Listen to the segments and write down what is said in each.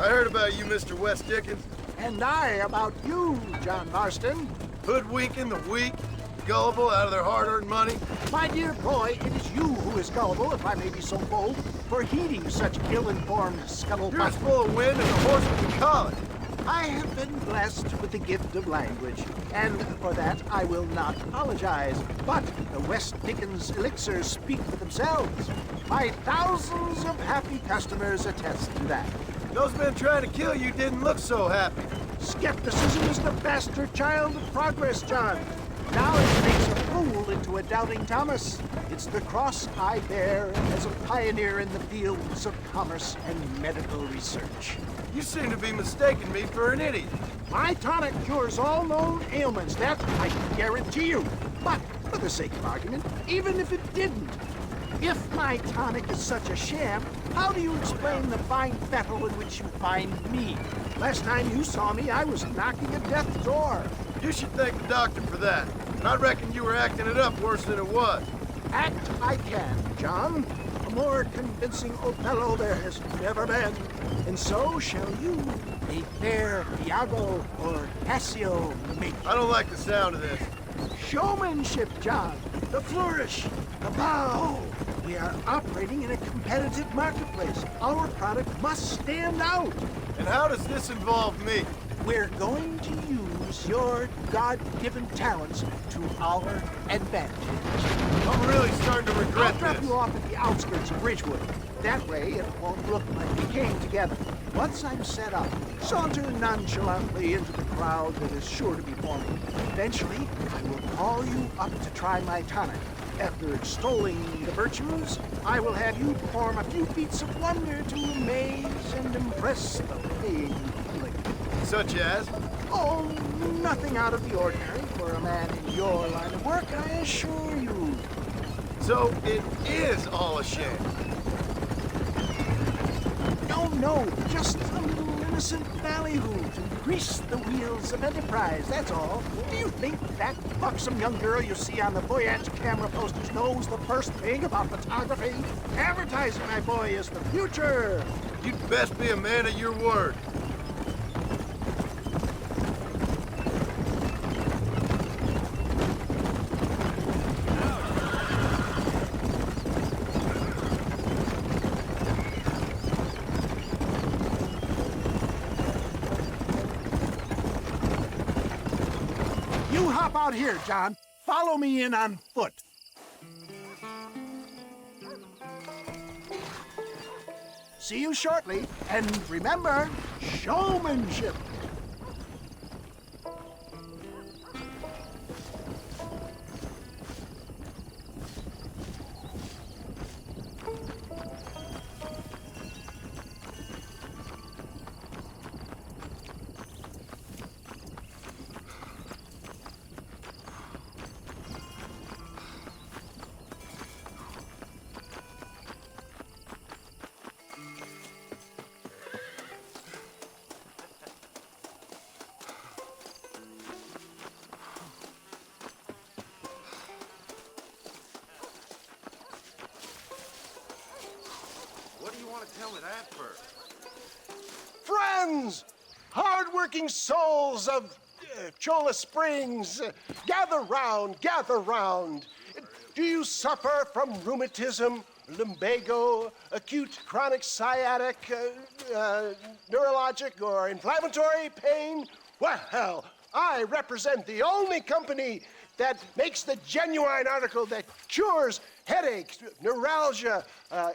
I heard about you, Mr. West Dickens. And I about you, John Marston. Hoodwinking the weak, gullible out of their hard-earned money. My dear boy, it is you who is gullible, if I may be so bold, for heeding such ill-informed scuttlebutt. You're as full of wind as a horse with a collar. I have been blessed with the gift of language, and for that I will not apologize. But the West Dickens elixirs speak for themselves. My thousands of happy customers attest to that. Those men trying to kill you didn't look so happy. Skepticism is the bastard child of progress, John. Now it makes a fool into a doubting Thomas. It's the cross I bear as a pioneer in the fields of commerce and medical research. You seem to be mistaking me for an idiot. My tonic cures all known ailments, that I can guarantee you. But, for the sake of argument, even if it didn't, if my tonic is such a sham, how do you explain the fine fettle in which you find me? Last time you saw me, I was knocking at death's door. You should thank the doctor for that. I reckon you were acting it up worse than it was. Act I can, John. A more convincing Othello there has never been. And so shall you, a fair Iago or Cassio make. I don't like the sound of this. Showmanship, John. The flourish, the bow. We are operating in a competitive marketplace. Our product must stand out. And how does this involve me? We're going to use your God-given talents to our advantage. I'm really starting to regret I'll drop this. you off at the outskirts of Ridgewood. That way, it won't look like we came together. Once I'm set up, saunter nonchalantly into the crowd that is sure to be forming. Eventually, I will call you up to try my tonic. After extolling the virtues, I will have you perform a few feats of wonder to amaze and impress the paying public. Such as? Oh, nothing out of the ordinary for a man in your line of work, I assure you. So it is all a sham. No, just a little innocent ballyhoo to grease the wheels of enterprise, that's all. Do you think that buxom young girl you see on the Voyage camera posters knows the first thing about photography? Advertising, my boy, is the future. You'd best be a man of your word. You hop out here, John. Follow me in on foot. See you shortly, and remember, showmanship. What do you want to tell me that for? Friends, hard-working souls of Cholla Springs, gather round, gather round. Do you suffer from rheumatism, lumbago, acute chronic sciatic, neurologic, or inflammatory pain? Well, I represent the only company that makes the genuine article that cures headaches, neuralgia,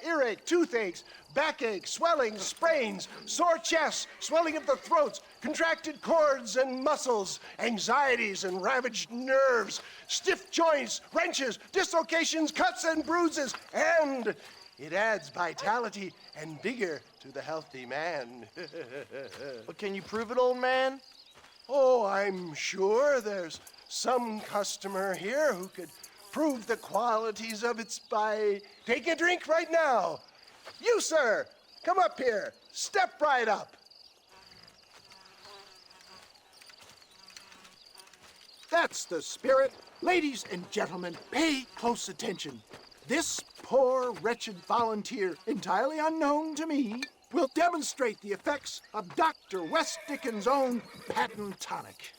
earache, toothaches, backache, swelling, sprains, sore chests, swelling of the throats, contracted cords and muscles, anxieties and ravaged nerves, stiff joints, wrenches, dislocations, cuts and bruises, and it adds vitality and vigor to the healthy man. But can you prove it, old man? Oh, I'm sure there's some customer here who could prove the qualities of it by taking a drink right now. You, sir, come up here. Step right up. That's the spirit. Ladies and gentlemen, pay close attention. This poor, wretched volunteer, entirely unknown to me, we'll demonstrate the effects of Dr. West Dickens' own patent tonic.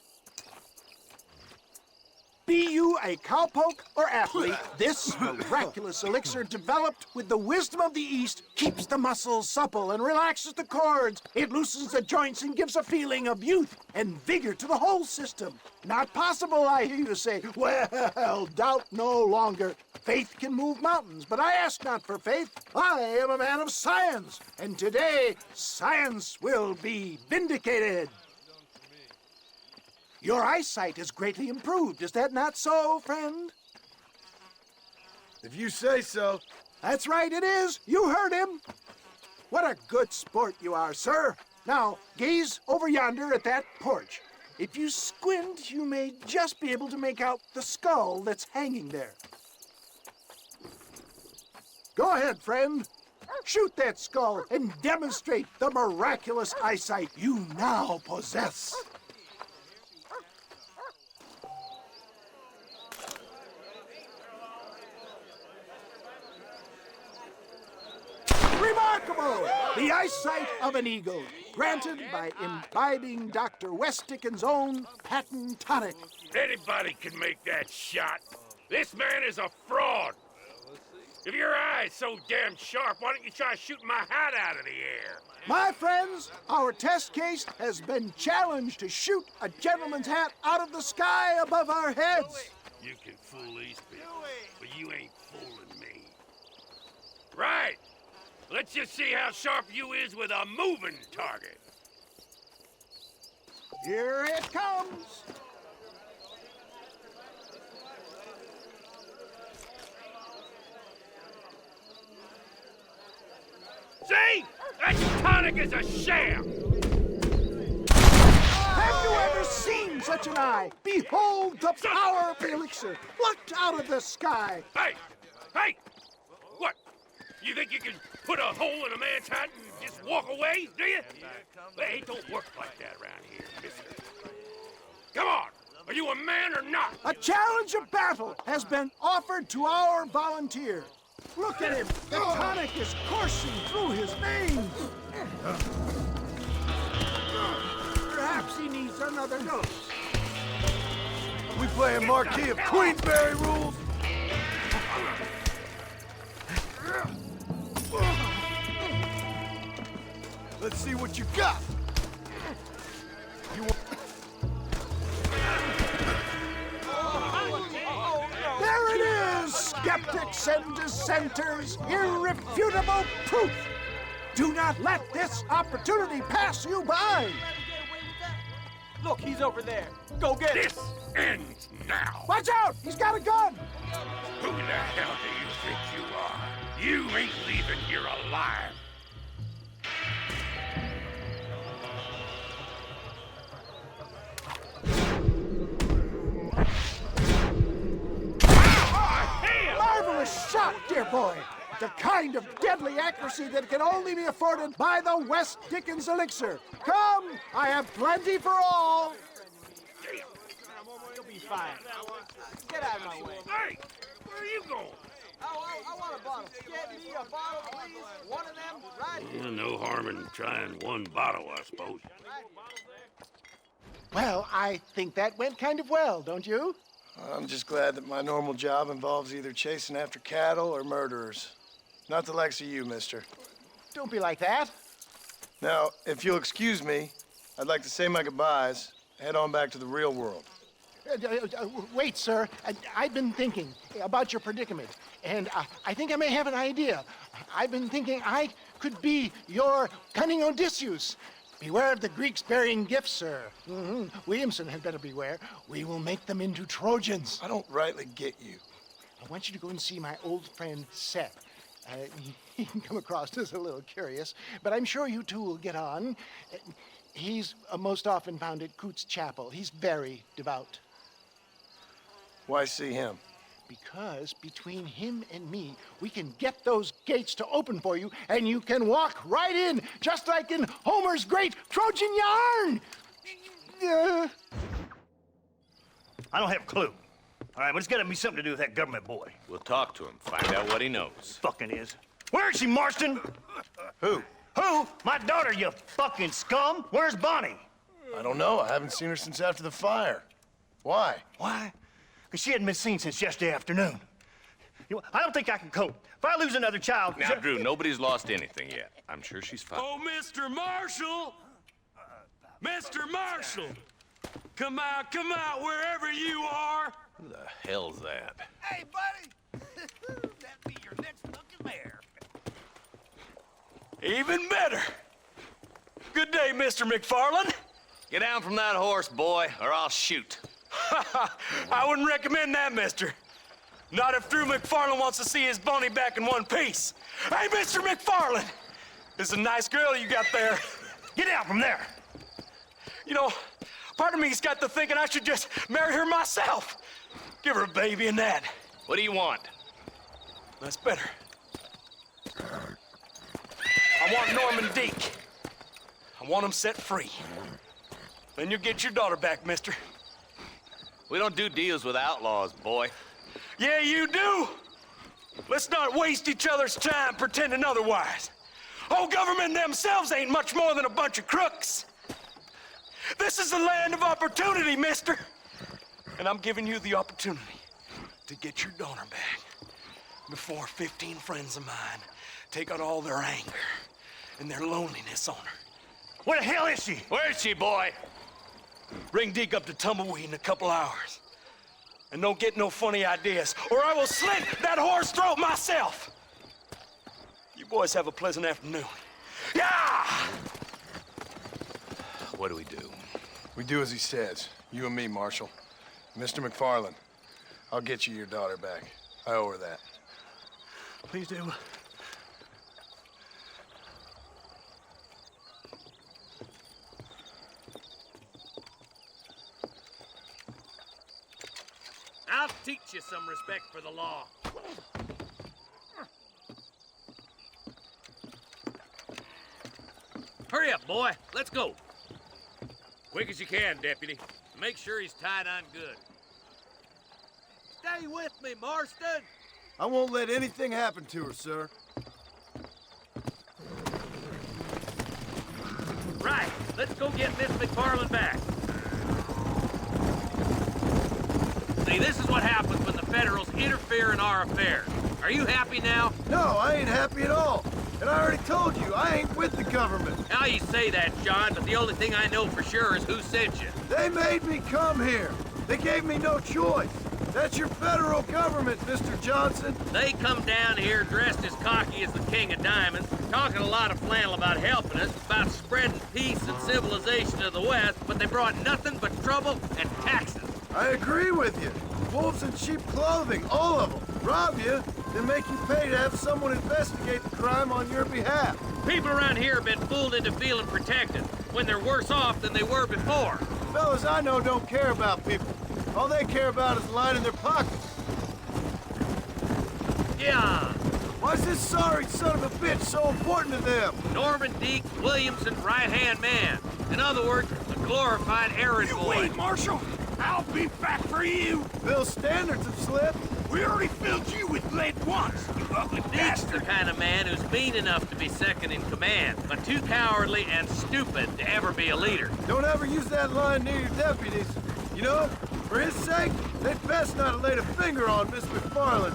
Be you a cowpoke or athlete, this miraculous elixir developed with the wisdom of the East keeps the muscles supple and relaxes the cords. It loosens the joints and gives a feeling of youth and vigor to the whole system. Not possible, I hear you say. Well, doubt no longer. Faith can move mountains, but I ask not for faith. I am a man of science, and today science will be vindicated. Your eyesight is greatly improved. Is that not so, friend? If you say so. That's right, it is. You heard him. What a good sport you are, sir. Now, gaze over yonder at that porch. If you squint, you may just be able to make out the skull that's hanging there. Go ahead, friend. Shoot that skull and demonstrate the miraculous eyesight you now possess. Remarkable! The eyesight of an eagle, granted by imbibing Dr. West Dickens' own patent tonic. Anybody can make that shot. This man is a fraud. If your eye's so damn sharp, why don't you try shooting my hat out of the air? My friends, our test case has been challenged to shoot a gentleman's hat out of the sky above our heads. You can fool these people, but you ain't fooling me. Right. Let's just see how sharp you is with a moving target. Here it comes. See? That tonic is a sham! Have you ever seen such an eye? Behold the power of the elixir, plucked out of the sky. Hey! Hey! What? You think you can put a hole in a man's hat and just walk away, do you? Hey, it don't work like that around here, mister. Come on! Are you a man or not? A challenge of battle has been offered to our volunteer. Look at him! The tonic is coursing through his veins! Perhaps he needs another dose. We playing Marquis of Queensberry rules? Let's see what you got. There it is, skeptics and dissenters, irrefutable proof. Do not let this opportunity pass you by. Look, he's over there. Go get him. This ends now. Watch out, he's got a gun. Who the hell do you think you are? You ain't leaving here alive. Marvelous shot, dear boy. The kind of deadly accuracy that can only be afforded by the West Dickens elixir. Come, I have plenty for all. You'll be fine. Get out of my way. Hey, where are you going? I want a bottle. Get me a bottle, please. One of them, right here. No harm in trying one bottle, I suppose. Well, I think that went kind of well, don't you? I'm just glad that my normal job involves either chasing after cattle or murderers. Not the likes of you, mister. Don't be like that. Now, if you'll excuse me, I'd like to say my goodbyes, head on back to the real world. Wait, sir. I've been thinking about your predicament, and I think I may have an idea. I've been thinking I could be your cunning Odysseus. Beware of the Greeks bearing gifts, sir. Williamson had better beware. We will make them into Trojans. I don't rightly get you. I want you to go and see my old friend Seth. He can come across as a little curious, but I'm sure you two will get on. He's most often found at Coots Chapel. He's very devout. Why see him? Because between him and me, we can get those gates to open for you, and you can walk right in, just like in Homer's great Trojan yarn! I don't have a clue. All right, but it's got to be something to do with that government boy. We'll talk to him, find out what he knows. Fucking is. Where is he, Marston? Who? Who? My daughter, you fucking scum! Where's Bonnie? I don't know. I haven't seen her since after the fire. Why? Why? Because she hadn't been seen since yesterday afternoon. I don't think I can cope. If I lose another child... Now, Drew, nobody's lost anything yet. I'm sure she's fine. Oh, Mr. Marshall! Mr. Marshall! Come out, wherever you are! Who the hell's that? Hey, buddy! That'd be your next fucking mayor. Even better! Good day, Mr. McFarland. Get down from that horse, boy, or I'll shoot. I wouldn't recommend that, mister. Not if Drew McFarland wants to see his Bonnie back in one piece. Hey, Mr. McFarland! This is a nice girl you got there. Get out from there! You know, part of me's got to thinking I should just marry her myself. Give her a baby and that. What do you want? That's better. I want Norman Deek. I want him set free. Then you'll get your daughter back, mister. We don't do deals with outlaws, boy. Yeah, you do! Let's not waste each other's time pretending otherwise. Oh, government themselves ain't much more than a bunch of crooks. This is the land of opportunity, mister. And I'm giving you the opportunity to get your daughter back before 15 friends of mine take out all their anger and their loneliness on her. Where the hell is she? Where is she, boy? Bring Deke up to Tumbleweed in a couple hours. And don't get no funny ideas, or I will slit that whore's throat myself. You boys have a pleasant afternoon. Yeah! What do we do? We do as he says. You and me, Marshal. Mr. McFarland, I'll get you your daughter back. I owe her that. Please do. I'll teach you some respect for the law. Hurry up, boy. Let's go. Quick as you can, deputy. Make sure he's tied on good. Stay with me, Marston. I won't let anything happen to her, sir. Right. Let's go get Miss McFarland back. See, this is what happens when the Federals interfere in our affairs. Are you happy now? No, I ain't happy at all. And I already told you, I ain't with the government. Now you say that, John, but the only thing I know for sure is who sent you. They made me come here. They gave me no choice. That's your federal government, Mr. Johnson. They come down here dressed as cocky as the King of Diamonds, talking a lot of flannel about helping us, about spreading peace and civilization to the West, but they brought nothing but trouble and taxes. I agree with you. Wolves in cheap clothing, all of them. Rob you, then make you pay to have someone investigate the crime on your behalf. People around here have been fooled into feeling protected, when they're worse off than they were before. Fellas I know don't care about people. All they care about is lining their pockets. Yeah. Why's this sorry son of a bitch so important to them? Norman Deek, Williamson's right-hand man. In other words, a glorified errand boy. Wait, Marshal! I'll be back for you! Bill's standards have slipped. We already filled you with lead once, you ugly Deek's bastard! the kind of man who's mean enough to be second in command, but too cowardly and stupid to ever be a leader. Don't ever use that line near your deputies. You know, for his sake, they'd best not have laid a finger on Miss McFarland.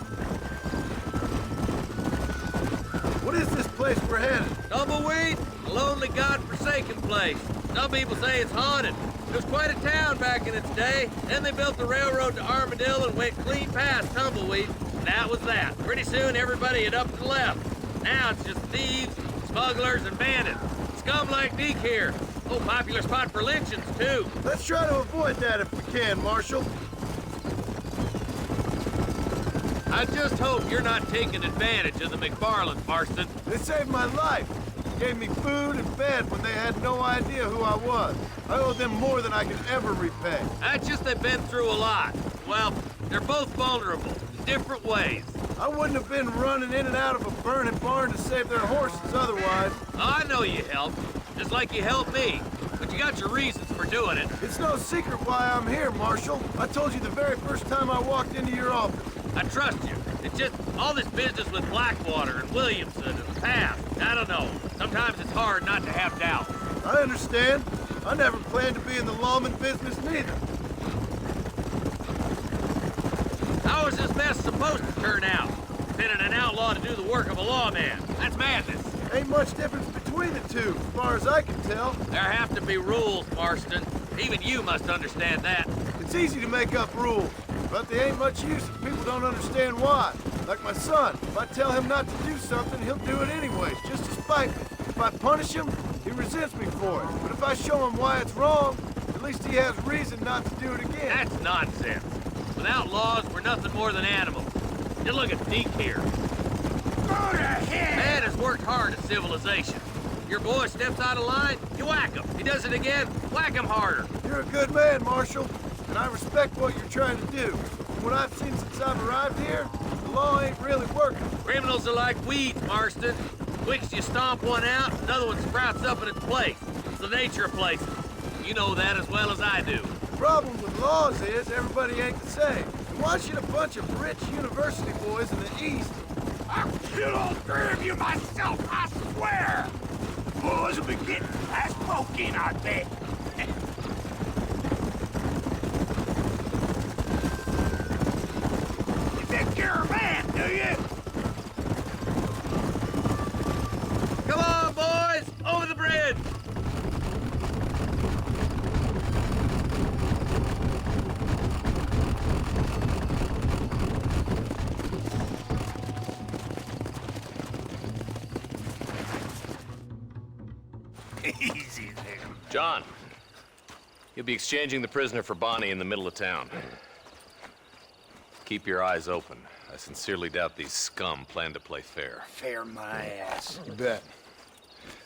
What is this place we're headed? Tumbleweed, a lonely, god-forsaken place. Some people say it's haunted. It was quite a town back in its day. Then they built the railroad to Armadillo and went clean past Tumbleweed. That was that. Pretty soon, everybody had up and left. Now it's just thieves, smugglers, and bandits. Scum like Deke here. Oh, popular spot for lynchings, too. Let's try to avoid that if we can, Marshal. I just hope you're not taking advantage of the McFarland, Marston. They saved my life. Gave me food and bed when they had no idea who I was. I owe them more than I can ever repay. That's just they've been through a lot. Well, they're both vulnerable in different ways. I wouldn't have been running in and out of a burning barn to save their horses otherwise. I know you helped, just like you helped me. But you got your reasons for doing it. It's no secret why I'm here, Marshal. I told you the very first time I walked into your office. I trust you. It's just all this business with Blackwater and Williamson and the past. I don't know. Sometimes it's hard not to have doubt. I understand. I never planned to be in the lawman business neither. How is this mess supposed to turn out? Pinning an outlaw to do the work of a lawman. That's madness. Ain't much difference between the two, as far as I can tell. There have to be rules, Marston. Even you must understand that. It's easy to make up rules, but they ain't much use if people don't understand why. Like my son, if I tell him not to do something, he'll do it anyways, just to spite me. If I punish him, he resents me for it. But if I show him why it's wrong, at least he has reason not to do it again. That's nonsense. Without laws, we're nothing more than animals. Just look at Deke here. Go to hell! Man has worked hard at civilization. Your boy steps out of line, you whack him. He does it again, whack him harder. You're a good man, Marshal, and I respect what you're trying to do. From what I've seen since I've arrived here, the law ain't really working. Criminals are like weeds, Marston. Quick as you stomp one out, another one sprouts up in its place. It's the nature of places. You know that as well as I do. The problem with laws is everybody ain't the same. And why should a bunch of rich university boys in the East... I'll kill all three of you myself, I swear! Boys will be getting fast poking, I bet. You think you're a man, do you? Come on, boys! Over the bridge! Easy there. John, you'll be exchanging the prisoner for Bonnie in the middle of town. Keep your eyes open. I sincerely doubt these scum plan to play fair. Fair my ass. You bet.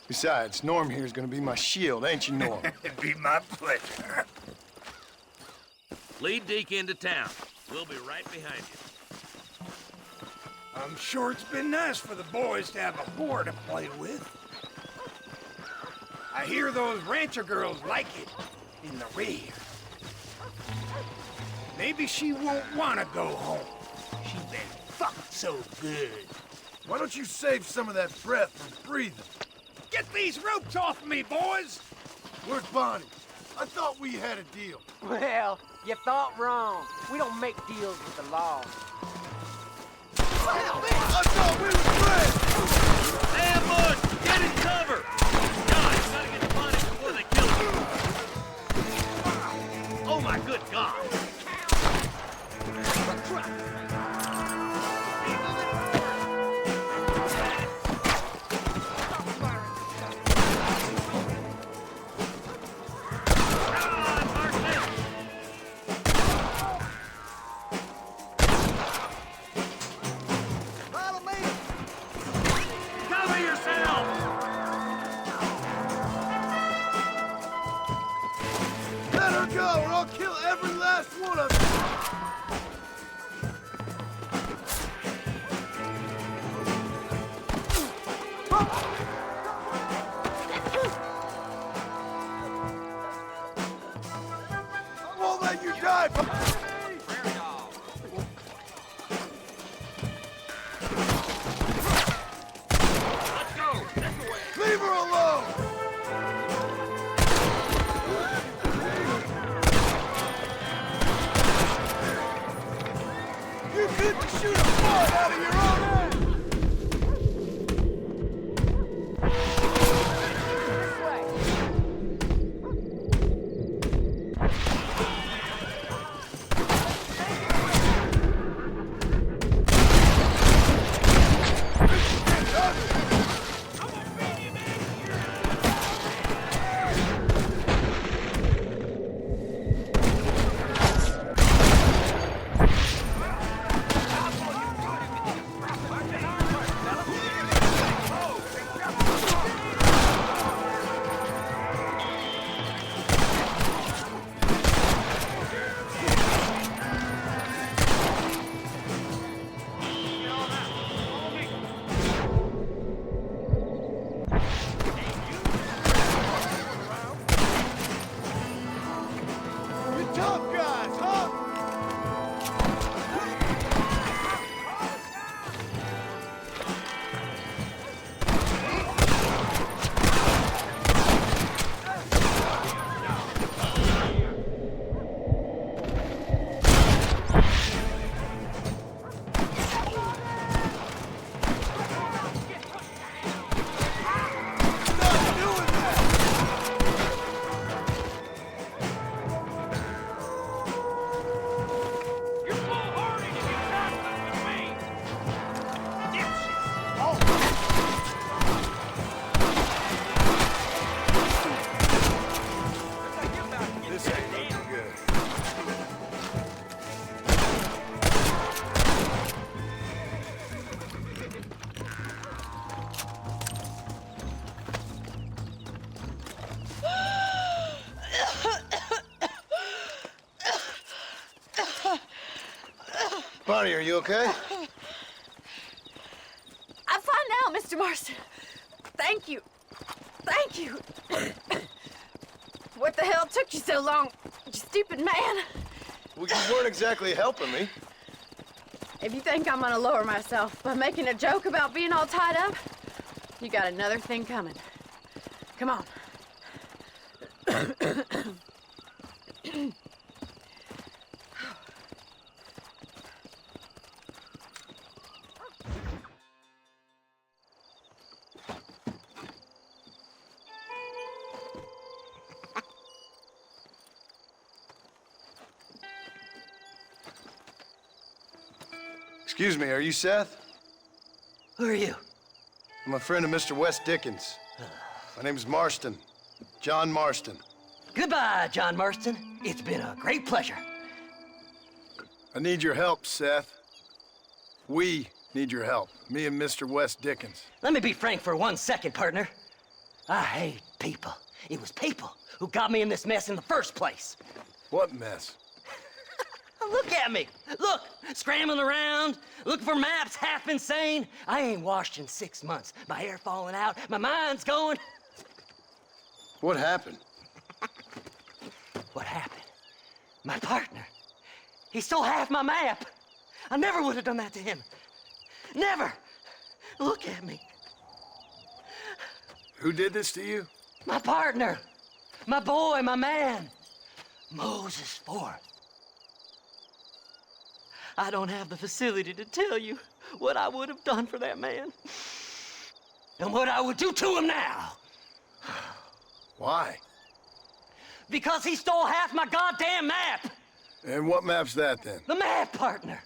Besides, Norm here's gonna be my shield, ain't you, Norm? It'd be my pleasure. Lead Deke into town. We'll be right behind you. I'm sure it's been nice for the boys to have a board to play with. I hear those rancher girls like it in the rear. Maybe she won't want to go home. She's been fucked so good. Why don't you save some of that breath for breathing? Get these ropes off me, boys! Where's Bonnie? I thought we had a deal. Well, you thought wrong. We don't make deals with the law. I thought we were friends! Ambush! Get in cover! God, you gotta get Bonnie before they kill her. Oh my good God! Let her go, or I'll kill every last one of you! I won't let you die, Let's go! This way! leave her alone! You couldn't shoot a bullet out of your own head! Bonnie, are you okay? I'm fine now, Mr. Marston. Thank you. Thank you. What the hell took you so long, you stupid man? Well, you weren't exactly helping me. If you think I'm gonna lower myself by making a joke about being all tied up, you got another thing coming. Come on. Excuse me, are you Seth? Who are you? I'm a friend of Mr. Wes Dickens. My name's Marston. John Marston. Goodbye, John Marston. It's been a great pleasure. I need your help, Seth. We need your help. Me and Mr. Wes Dickens. Let me be frank for 1 second, partner. I hate people. It was people who got me in this mess in the first place. What mess? Look at me. Look, scrambling around, looking for maps, half insane. I ain't washed in 6 months. My hair falling out, my mind's going. What happened? What happened? My partner. He stole half my map. I never would have done that to him. Never. Look at me. Who did this to you? My partner. My boy, my man. Moses Forth. I don't have the facility to tell you what I would have done for that man. And what I would do to him now. Why? Because he stole half my goddamn map. And what map's that, then? The map, partner.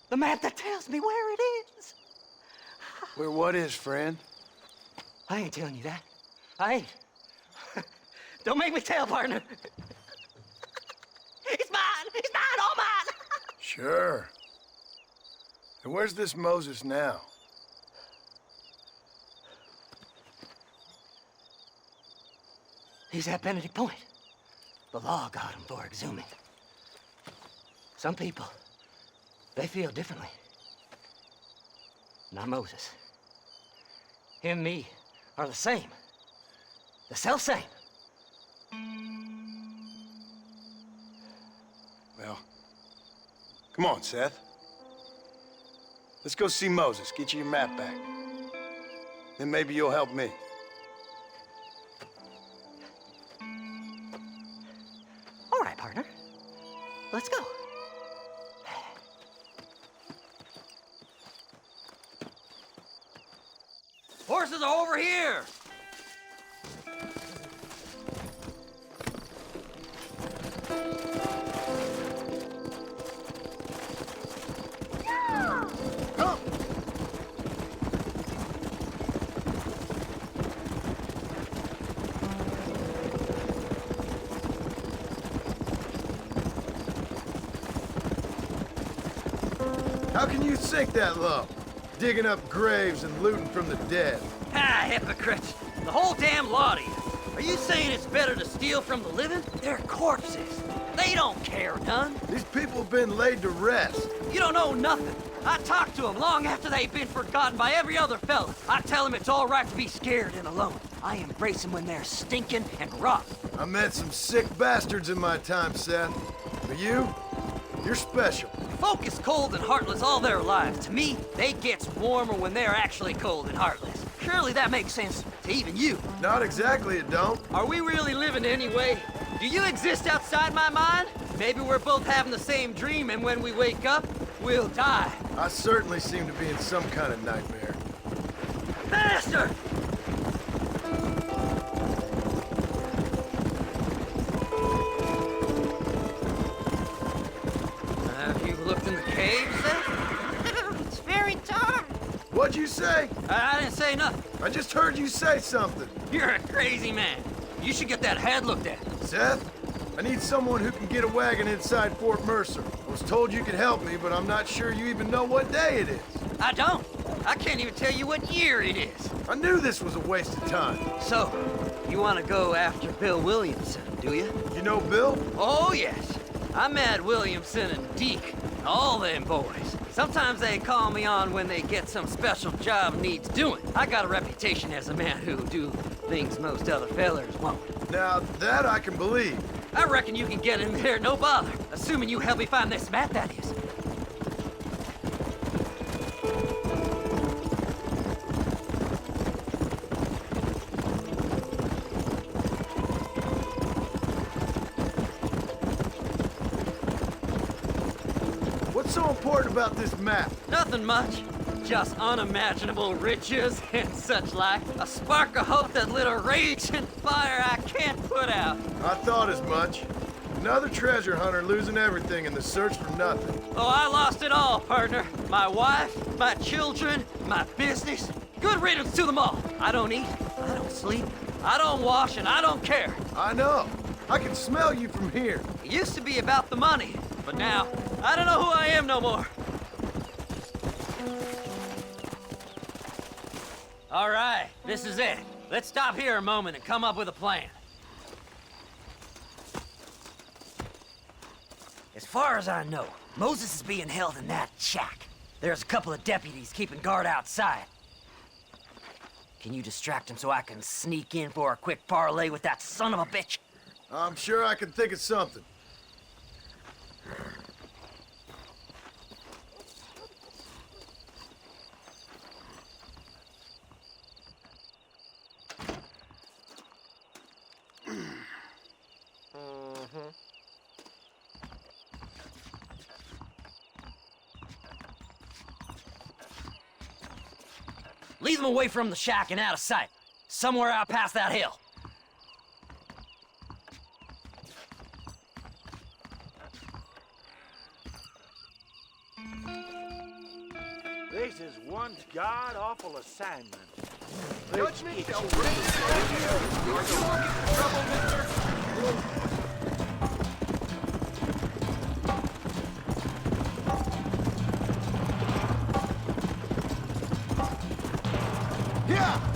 The map that tells me where it is. Where what is, friend? I ain't telling you that. I ain't. Don't make me tell, partner. It's mine. It's mine, all mine. Sure. And where's this Moses now? He's at Benedict Point. The law got him for exhuming. Some people, they feel differently. Not Moses. Him and me are the same. The self-same. Well, come on, Seth. Let's go see Moses, get you your map back. Then maybe you'll help me. All right, partner. Let's go. Horses are over here! How can you sink that low? Digging up graves and looting from the dead. Ah, hypocrites! The whole damn lot of you! Are you saying it's better to steal from the living? They're corpses. They don't care none. These people have been laid to rest. You don't know nothing. I talk to them long after they've been forgotten by every other fella. I tell them it's all right to be scared and alone. I embrace them when they're stinking and rotten. I met some sick bastards in my time, Seth. But you're special. Folk is cold and heartless all their lives. To me, they gets warmer when they're actually cold and heartless. Surely that makes sense to even you. Not exactly, it don't. Are we really living anyway? Do you exist outside my mind? Maybe we're both having the same dream, and when we wake up, we'll die. I certainly seem to be in some kind of nightmare. Bastard! Have you looked in the caves, then? It's very dark. What'd you say? I didn't say nothing. I just heard you say something. You're a crazy man. You should get that head looked at. Seth, I need someone who can get a wagon inside Fort Mercer. I was told you could help me, but I'm not sure you even know what day it is. I don't. I can't even tell you what year it is. I knew this was a waste of time. So, you want to go after Bill Williamson, do you? You know Bill? Oh, yes. I met Williamson and Deke. All them boys. Sometimes they call me on when they get some special job needs doing. I got a reputation as a man who'll do things most other fellers won't. Now, that I can believe. I reckon you can get in there no bother. Assuming you help me find this map, that is. What's so important about this map? Nothing much. Just unimaginable riches and such like. A spark of hope that lit a raging fire I can't put out. I thought as much. Another treasure hunter losing everything in the search for nothing. Oh, I lost it all, partner. My wife, my children, my business. Good riddance to them all. I don't eat, I don't sleep, I don't wash, and I don't care. I know. I can smell you from here. It used to be about the money, but now, I don't know who I am no more. All right, this is it. Let's stop here a moment and come up with a plan. As far as I know, Moses is being held in that shack. There's a couple of deputies keeping guard outside. Can you distract him so I can sneak in for a quick parlay with that son of a bitch? I'm sure I can think of something. Lead them away from the shack and out of sight. Somewhere out past that hill. This is one god-awful assignment. Judgment shall reign. Are you looking for trouble, mister? Yeah!